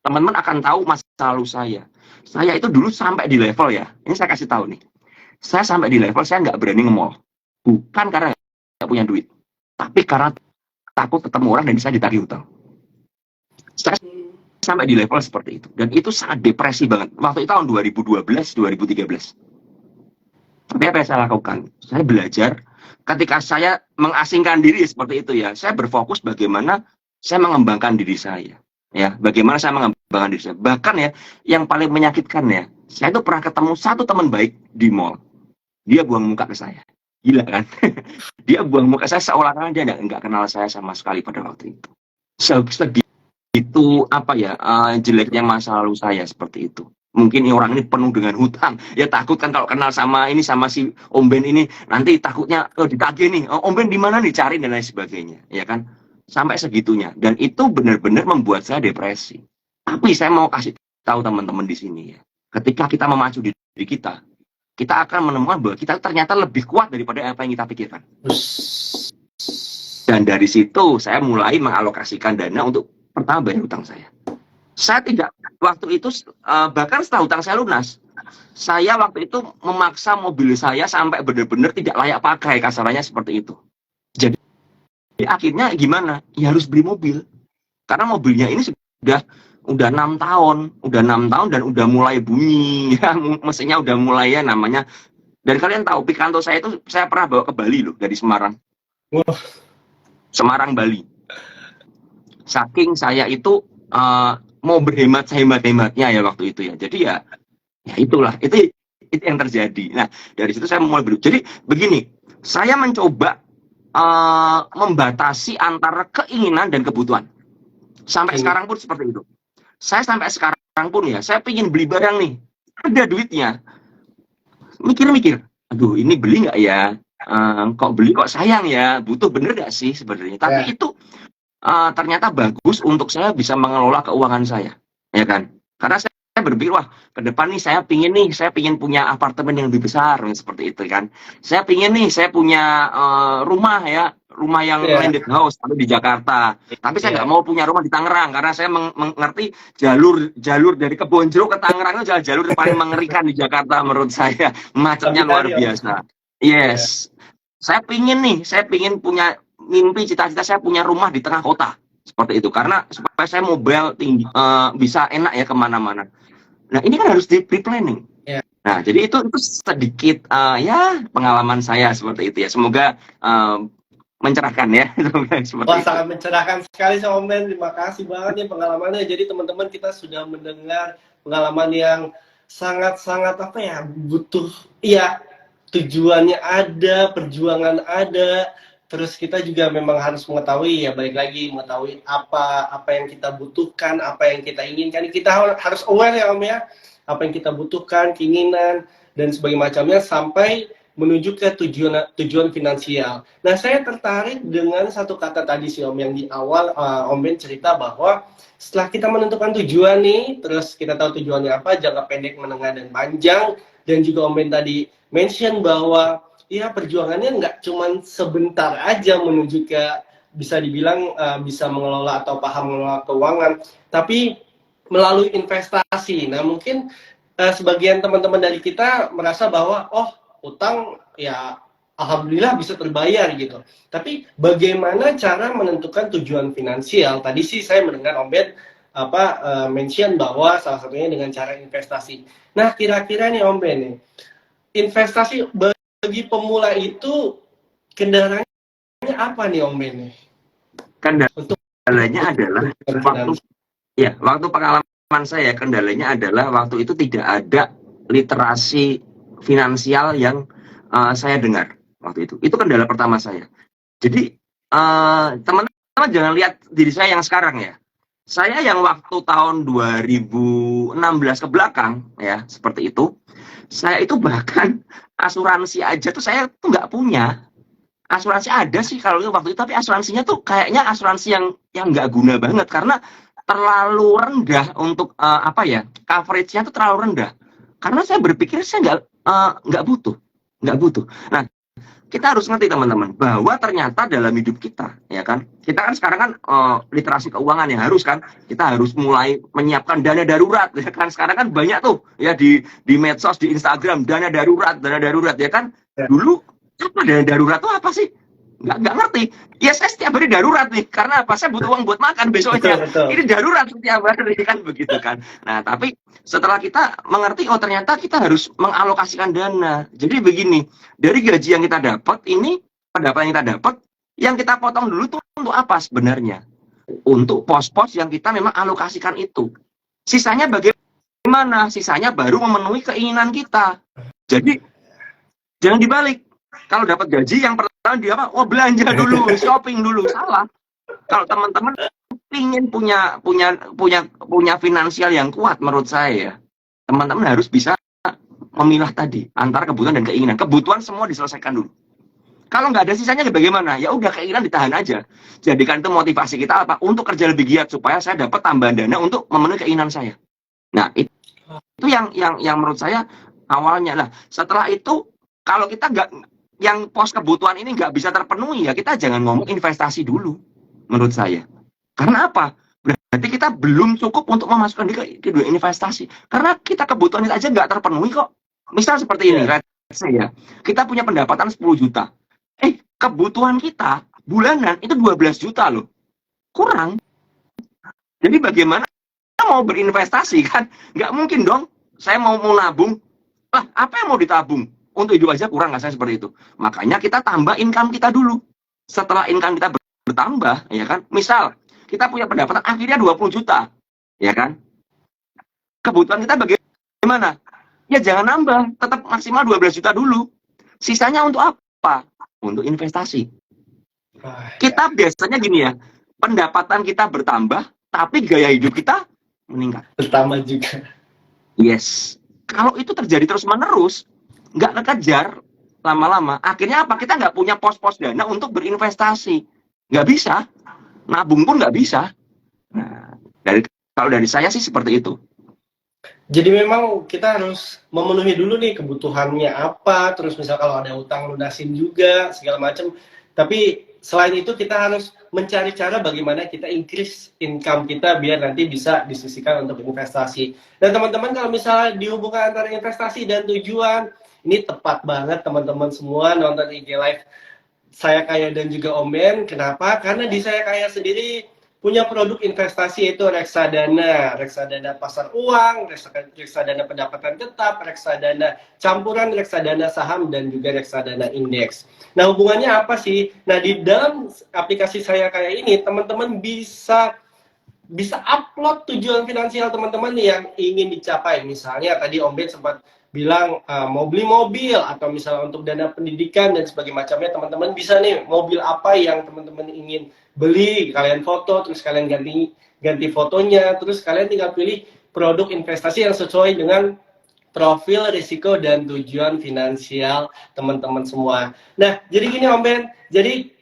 teman-teman akan tahu masa lalu saya. Saya itu dulu sampai di level ya, ini saya kasih tahu nih. Saya sampai di level saya nggak berani nge-mall. Bukan karena nggak punya duit, tapi karena takut ketemu orang dan bisa ditagih hutang. Saya sampai di level seperti itu. Dan itu sangat depresi banget. Waktu itu tahun 2012, 2013. Tapi apa yang saya lakukan? Saya belajar. Ketika saya mengasingkan diri seperti itu ya, saya berfokus bagaimana saya mengembangkan diri saya. Ya, bagaimana saya mengembangkan diri saya. Bahkan ya, yang paling menyakitkan ya, saya itu pernah ketemu satu teman baik di mall. Dia buang muka ke saya. Gila kan? Dia buang muka saya seolah-olah dia nggak kenal saya sama sekali pada waktu itu. Itu apa ya, jeleknya masa lalu saya seperti itu. Mungkin orang ini penuh dengan hutang, ya takut kan kalau kenal sama ini, sama si Om Ben ini, nanti takutnya ditagih nih, Om Ben di mana nih, cari dan lain sebagainya, ya kan, sampai segitunya. Dan itu benar-benar membuat saya depresi. Tapi saya mau kasih tahu teman-teman di sini ya, ketika kita memacu diri kita akan menemukan bahwa kita ternyata lebih kuat daripada apa yang kita pikirkan. Dan dari situ saya mulai mengalokasikan dana untuk pertama bayar hutang saya. Saya tidak, waktu itu bahkan setelah hutang saya lunas, saya waktu itu memaksa mobil saya sampai benar-benar tidak layak pakai, kasarannya seperti itu. Jadi akhirnya gimana? Ya harus beli mobil. Karena mobilnya ini udah 6 tahun dan udah mulai bunyi ya, mesinnya udah mulai ya namanya. Dan kalian tahu Picanto saya itu saya pernah bawa ke Bali loh, dari Semarang. Semarang, Bali. Saking saya itu mau berhemat sehemat-hematnya ya waktu itu ya. Jadi ya itulah, itu yang terjadi. Nah, dari situ saya mulai berubah. Jadi begini, saya mencoba membatasi antara keinginan dan kebutuhan. Sampai sekarang pun seperti itu. Saya sampai sekarang pun ya, saya pengen beli barang nih, ada duitnya. Mikir-mikir, aduh ini beli nggak ya? Kok beli kok sayang ya? Butuh bener nggak sih sebenarnya? Tapi itu ternyata bagus untuk saya bisa mengelola keuangan saya, ya kan? Karena saya berpikir, wah, ke depan nih saya pingin punya apartemen yang lebih besar, seperti itu kan. Saya punya rumah ya, rumah yang landed house di Jakarta. Tapi saya nggak mau punya rumah di Tangerang karena saya mengerti jalur dari Kebonjeruk ke Tangerang itu jalur paling mengerikan di Jakarta menurut saya, macetnya luar biasa. Yes, saya pingin punya mimpi, cita-cita saya punya rumah di tengah kota seperti itu, karena supaya saya mobile tinggi, bisa enak ya kemana-mana. Nah ini kan harus di pre-planning. Nah jadi itu sedikit ya pengalaman saya seperti itu ya. Semoga mencerahkan ya. Wah, sangat mencerahkan sekali Om Ben. Terima kasih banget nih pengalamannya. Jadi teman-teman kita sudah mendengar pengalaman yang sangat-sangat apa ya, butuh ya, tujuannya ada, perjuangan ada. Terus kita juga memang harus mengetahui ya, balik lagi mengetahui apa yang kita butuhkan, apa yang kita inginkan. Kita harus aware ya Om ya, apa yang kita butuhkan, keinginan dan sebagainya macamnya sampai menuju ke tujuan finansial. Nah, saya tertarik dengan satu kata tadi sih Om, yang di awal Om Ben cerita bahwa setelah kita menentukan tujuan nih, terus kita tahu tujuannya apa, jangka pendek, menengah, dan panjang, dan juga Om Ben tadi mention bahwa ya perjuangannya nggak cuma sebentar aja menuju ke bisa dibilang bisa mengelola atau paham mengelola keuangan, tapi melalui investasi. Nah, mungkin sebagian teman-teman dari kita merasa bahwa utang ya alhamdulillah bisa terbayar gitu. Tapi bagaimana cara menentukan tujuan finansial? Tadi sih saya mendengar Om Ben mention bahwa salah satunya dengan cara investasi. Nah, kira-kira nih Om Ben nih, investasi bagi pemula itu kendalanya apa nih Om Ben nih? Kendalanya adalah waktu pengalaman saya, kendalanya adalah waktu itu tidak ada literasi finansial yang saya dengar waktu itu. Itu kendala pertama saya. Jadi teman-teman jangan lihat diri saya yang sekarang ya. Saya yang waktu tahun 2016 ke belakang ya, seperti itu. Saya itu bahkan asuransi aja tuh saya tuh nggak punya. Asuransi ada sih kalau waktu itu, tapi asuransinya tuh kayaknya asuransi yang nggak guna banget karena terlalu rendah untuk coverage-nya tuh terlalu rendah. Karena saya berpikir saya nggak butuh. Nah, kita harus ngerti teman-teman bahwa ternyata dalam hidup kita, ya kan, kita kan sekarang kan literasi keuangan yang harus kan, kita harus mulai menyiapkan dana darurat, ya kan. Sekarang kan banyak tuh ya di medsos, di Instagram, dana darurat ya kan. Ya. Dulu apa dana darurat tuh apa sih? Nggak ngerti. Ya saya setiap hari darurat nih, karena apa? Saya butuh uang buat makan besoknya. Betul. Ini darurat setiap hari kan begitu kan. Nah tapi setelah kita mengerti, oh ternyata kita harus mengalokasikan dana. Jadi begini, dari gaji yang kita dapat ini, pendapatan yang kita dapat, yang kita potong dulu tuh untuk apa sebenarnya? Untuk pos-pos yang kita memang alokasikan itu. Sisanya bagaimana? Sisanya baru memenuhi keinginan kita. Jadi jangan dibalik. Kalau dapat gaji yang pertama dia apa? Oh belanja dulu, shopping dulu. Salah. Kalau teman-teman ingin punya finansial yang kuat, menurut saya, teman-teman harus bisa memilah tadi antara kebutuhan dan keinginan. Kebutuhan semua diselesaikan dulu. Kalau nggak ada sisanya bagaimana? Ya udah, keinginan ditahan aja. Jadikan itu motivasi kita apa? Untuk kerja lebih giat supaya saya dapat tambahan dana untuk memenuhi keinginan saya. Nah itu yang menurut saya awalnya lah. Setelah itu kalau kita nggak, yang pos kebutuhan ini nggak bisa terpenuhi, ya kita jangan ngomong investasi dulu, menurut saya. Karena apa? Berarti kita belum cukup untuk memasukkan ke dunia investasi. Karena kita kebutuhan aja nggak terpenuhi kok. Misal seperti ini, ya, kita punya pendapatan 10 juta. Kebutuhan kita bulanan itu 12 juta loh. Kurang. Jadi bagaimana mau berinvestasi kan? Nggak mungkin dong. Saya mau nabung. Lah, apa yang mau ditabung? Untuk hidup aja kurang, nggak saya seperti itu. Makanya kita tambah income kita dulu. Setelah income kita bertambah, ya kan? Misal kita punya pendapatan akhirnya 20 juta, ya kan? Kebutuhan kita bagaimana? Ya jangan nambah, tetap maksimal 12 juta dulu. Sisanya untuk apa? Untuk investasi. Kita biasanya gini ya, pendapatan kita bertambah, tapi gaya hidup kita meningkat. Bertambah juga. Yes. Kalau itu terjadi terus-menerus, nggak kekejar lama-lama, akhirnya apa? Kita nggak punya pos-pos dana untuk berinvestasi, nggak bisa, nabung pun nggak bisa. Nah, kalau dari saya sih seperti itu. Jadi memang kita harus memenuhi dulu nih kebutuhannya apa, terus misal kalau ada utang lunasin juga segala macam. Tapi selain itu kita harus mencari cara bagaimana kita increase income kita biar nanti bisa disisihkan untuk investasi. Dan teman-teman kalau misalnya dihubungkan antara investasi dan tujuan, ini tepat banget teman-teman semua nonton IG Live Saya Kaya dan juga Om Ben. Kenapa? Karena di Saya Kaya sendiri punya produk investasi yaitu reksadana pasar uang, reksadana pendapatan tetap, reksadana campuran, reksadana saham, dan juga reksadana indeks. Nah, hubungannya apa sih? Nah, di dalam aplikasi Saya Kaya ini, teman-teman bisa upload tujuan finansial teman-teman yang ingin dicapai. Misalnya tadi Om Ben sempat bilang mau beli mobil, atau misalnya untuk dana pendidikan dan sebagainya macamnya, teman-teman bisa nih mobil apa yang teman-teman ingin beli, kalian foto, terus kalian ganti fotonya, terus kalian tinggal pilih produk investasi yang sesuai dengan profil risiko dan tujuan finansial teman-teman semua. Nah, jadi gini Om Ben, jadi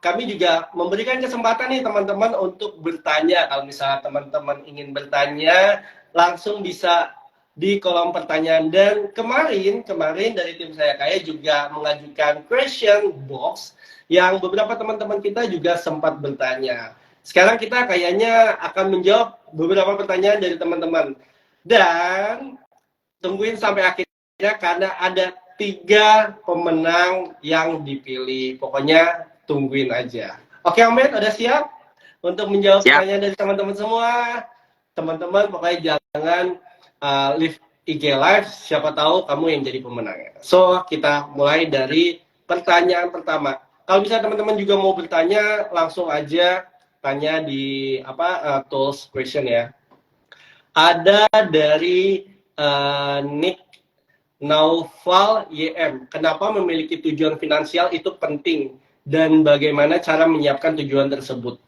kami juga memberikan kesempatan nih teman-teman untuk bertanya. Kalau misalnya teman-teman ingin bertanya, langsung bisa di kolom pertanyaan. Dan kemarin dari tim Saya Kaya juga mengajukan question box yang beberapa teman-teman kita juga sempat bertanya. Sekarang kita kayaknya akan menjawab beberapa pertanyaan dari teman-teman. Dan tungguin sampai akhirnya karena ada 3 pemenang yang dipilih. Pokoknya tungguin aja. Oke Om Ben, udah siap untuk menjawab pertanyaan dari teman-teman semua? Teman-teman pokoknya jangan live IG Live, siapa tahu kamu yang jadi pemenangnya. So, kita mulai dari pertanyaan pertama. Kalau misalnya teman-teman juga mau bertanya, langsung aja tanya di tools question ya. Ada dari Nick Naufal YM. Kenapa memiliki tujuan finansial itu penting dan bagaimana cara menyiapkan tujuan tersebut?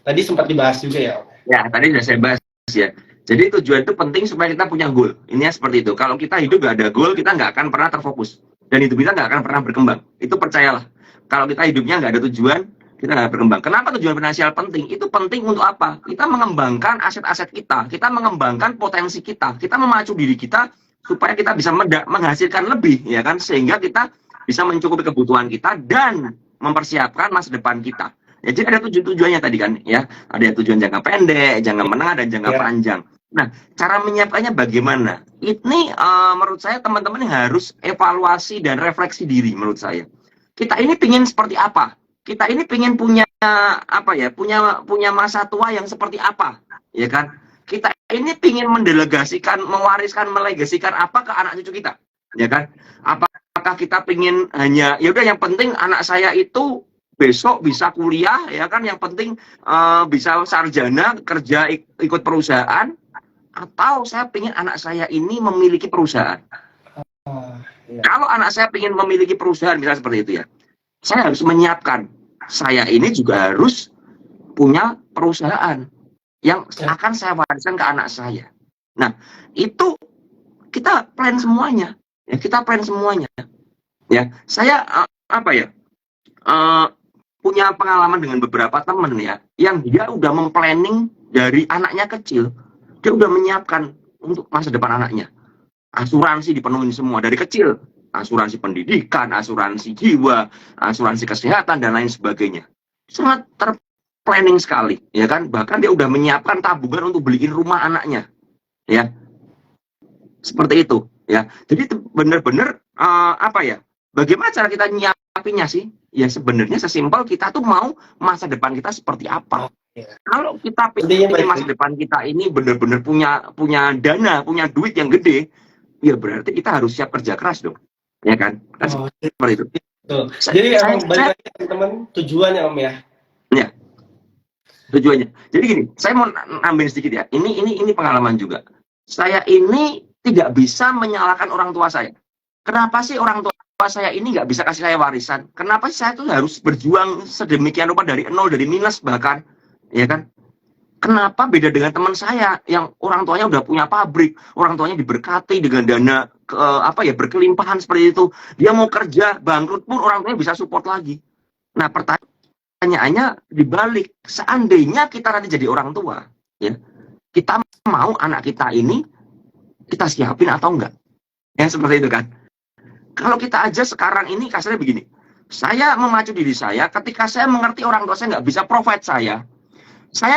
Tadi sempat dibahas juga ya. Ya, tadi sudah saya bahas ya. Jadi tujuan itu penting supaya kita punya goal. Intinya seperti itu. Kalau kita hidup gak ada goal, kita nggak akan pernah terfokus. Dan hidup kita nggak akan pernah berkembang. Itu percayalah. Kalau kita hidupnya nggak ada tujuan, kita nggak berkembang. Kenapa tujuan finansial penting? Itu penting untuk apa? Kita mengembangkan aset-aset kita. Kita mengembangkan potensi kita. Kita memacu diri kita supaya kita bisa menghasilkan lebih, ya kan? Sehingga kita bisa mencukupi kebutuhan kita dan mempersiapkan masa depan kita. Ya, jadi ada tujuannya tadi kan ya, ada tujuan jangka pendek, jangka menengah, dan jangka panjang. Nah, cara menyiapkannya bagaimana? Ini menurut saya teman-teman harus evaluasi dan refleksi diri menurut saya. Kita ini pingin seperti apa? Kita ini pingin punya apa ya? Punya masa tua yang seperti apa? Ya kan? Kita ini pingin mendelegasikan, mewariskan, melegasikan apa ke anak cucu kita? Ya kan? Apakah kita pingin hanya ya udah yang penting anak saya itu besok bisa kuliah ya kan, yang penting bisa sarjana kerja ikut perusahaan, atau saya pingin anak saya ini memiliki perusahaan. Kalau anak saya pingin memiliki perusahaan misalnya seperti itu ya, saya harus menyiapkan saya ini juga harus punya perusahaan yang akan saya wariskan ke anak saya. Nah, itu kita plan semuanya ya, kita plan semuanya ya. Saya apa ya, punya pengalaman dengan beberapa teman ya, yang dia udah memplanning dari anaknya kecil, dia udah menyiapkan untuk masa depan anaknya. Asuransi dipenuhi semua dari kecil, asuransi pendidikan, asuransi jiwa, asuransi kesehatan, dan lain sebagainya. Sangat terplanning sekali, ya kan? Bahkan dia udah menyiapkan tabungan untuk beliin rumah anaknya, ya. Seperti itu, ya. Jadi benar-benar apa ya? Bagaimana cara kita nyiapinnya sih? Ya sebenarnya sesimpel kita tuh mau masa depan kita seperti apa. Kalau kita pengen masa depan kita ini benar-benar punya dana, punya duit yang gede, ya berarti kita harus siap kerja keras dong, ya kan? Seperti itu. Jadi emang balik lagi teman-teman tujuannya Om ya. Ya. Tujuannya. Jadi gini, saya mau nambahin sedikit ya. Ini pengalaman juga. Saya ini tidak bisa menyalahkan orang tua saya. Kenapa sih orang tua saya ini nggak bisa kasih saya warisan? Kenapa sih saya tuh harus berjuang sedemikian rupa dari nol, dari minus bahkan, ya kan? Kenapa beda dengan teman saya yang orang tuanya udah punya pabrik, orang tuanya diberkati dengan dana berkelimpahan seperti itu. Dia mau kerja bangkrut pun orang tuanya bisa support lagi. Nah, pertanyaannya dibalik, seandainya kita nanti jadi orang tua, ya, kita mau anak kita ini kita siapin atau enggak? Ya seperti itu kan. Kalau kita aja sekarang ini kasarnya begini, saya memacu diri saya ketika saya mengerti orang tua saya nggak bisa provide saya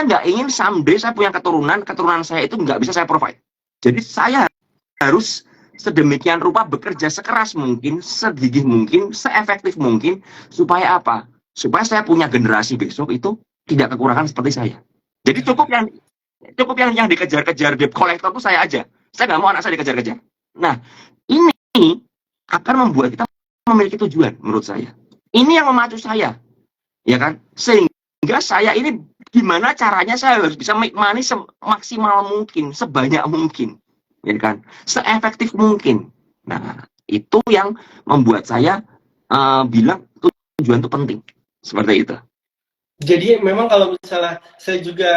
nggak ingin someday saya punya keturunan saya itu nggak bisa saya provide. Jadi saya harus sedemikian rupa bekerja sekeras mungkin, segigih mungkin, seefektif mungkin, supaya apa? Supaya saya punya generasi besok itu tidak kekurangan seperti saya. Jadi cukup yang dikejar-kejar debt collector itu saya aja. Saya nggak mau anak saya dikejar-kejar. Nah, ini akan membuat kita memiliki tujuan menurut saya. Ini yang memacu saya, ya kan? Sehingga saya ini gimana caranya saya harus bisa make money semaksimal mungkin, sebanyak mungkin, ya kan? Seefektif mungkin. Nah, itu yang membuat saya bilang tujuan itu penting, seperti itu. Jadi memang kalau misalnya saya juga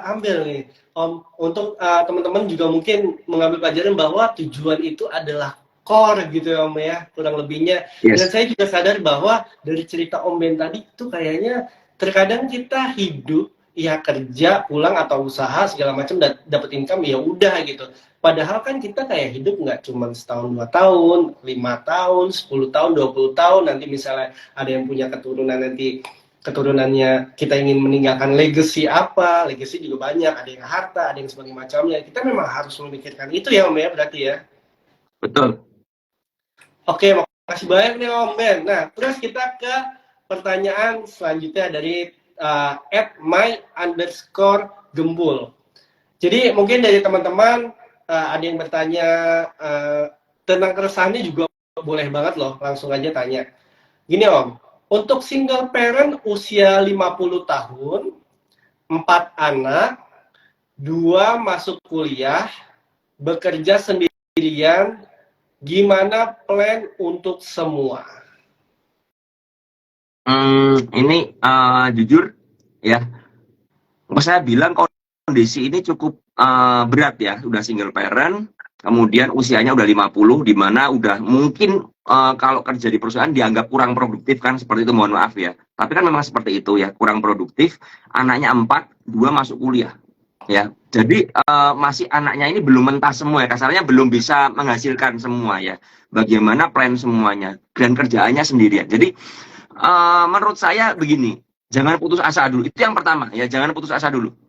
ambil nih Om, untuk teman-teman juga mungkin mengambil pelajaran bahwa tujuan itu adalah core gitu ya Om ya, kurang lebihnya. Yes. Dan saya juga sadar bahwa dari cerita Om Ben tadi itu kayaknya terkadang kita hidup ya kerja pulang atau usaha segala macam dapat income ya udah gitu. Padahal kan kita kayak hidup nggak cuma setahun 2 tahun, 5 tahun, 10 tahun, 20 tahun, nanti misalnya ada yang punya keturunannya kita ingin meninggalkan legacy apa, legacy juga banyak, ada yang harta, ada yang sebagainya macamnya. Kita memang harus memikirkan itu ya Om ya, berarti ya. Betul. Oke, makasih banyak nih Om Ben. Nah, terus kita ke pertanyaan selanjutnya dari @my_gembul. Jadi mungkin dari teman-teman ada yang bertanya tentang keresahannya juga boleh banget loh, langsung aja tanya. Gini Om, untuk single parent usia 50 tahun, 4 anak, 2 masuk kuliah, bekerja sendirian, gimana plan untuk semua? Ini jujur ya, saya bilang kondisi ini cukup berat ya. Udah single parent, kemudian usianya udah 50, di mana udah mungkin kalau kerja di perusahaan dianggap kurang produktif kan, seperti itu, mohon maaf ya. Tapi kan memang seperti itu ya, kurang produktif. Anaknya 4, 2 masuk kuliah, ya. Jadi masih anaknya ini belum mentah semua ya, kasarnya belum bisa menghasilkan semua ya. Bagaimana plan semuanya dan kerjaannya sendirian. Jadi menurut saya begini, jangan putus asa dulu. Itu yang pertama ya, jangan putus asa dulu.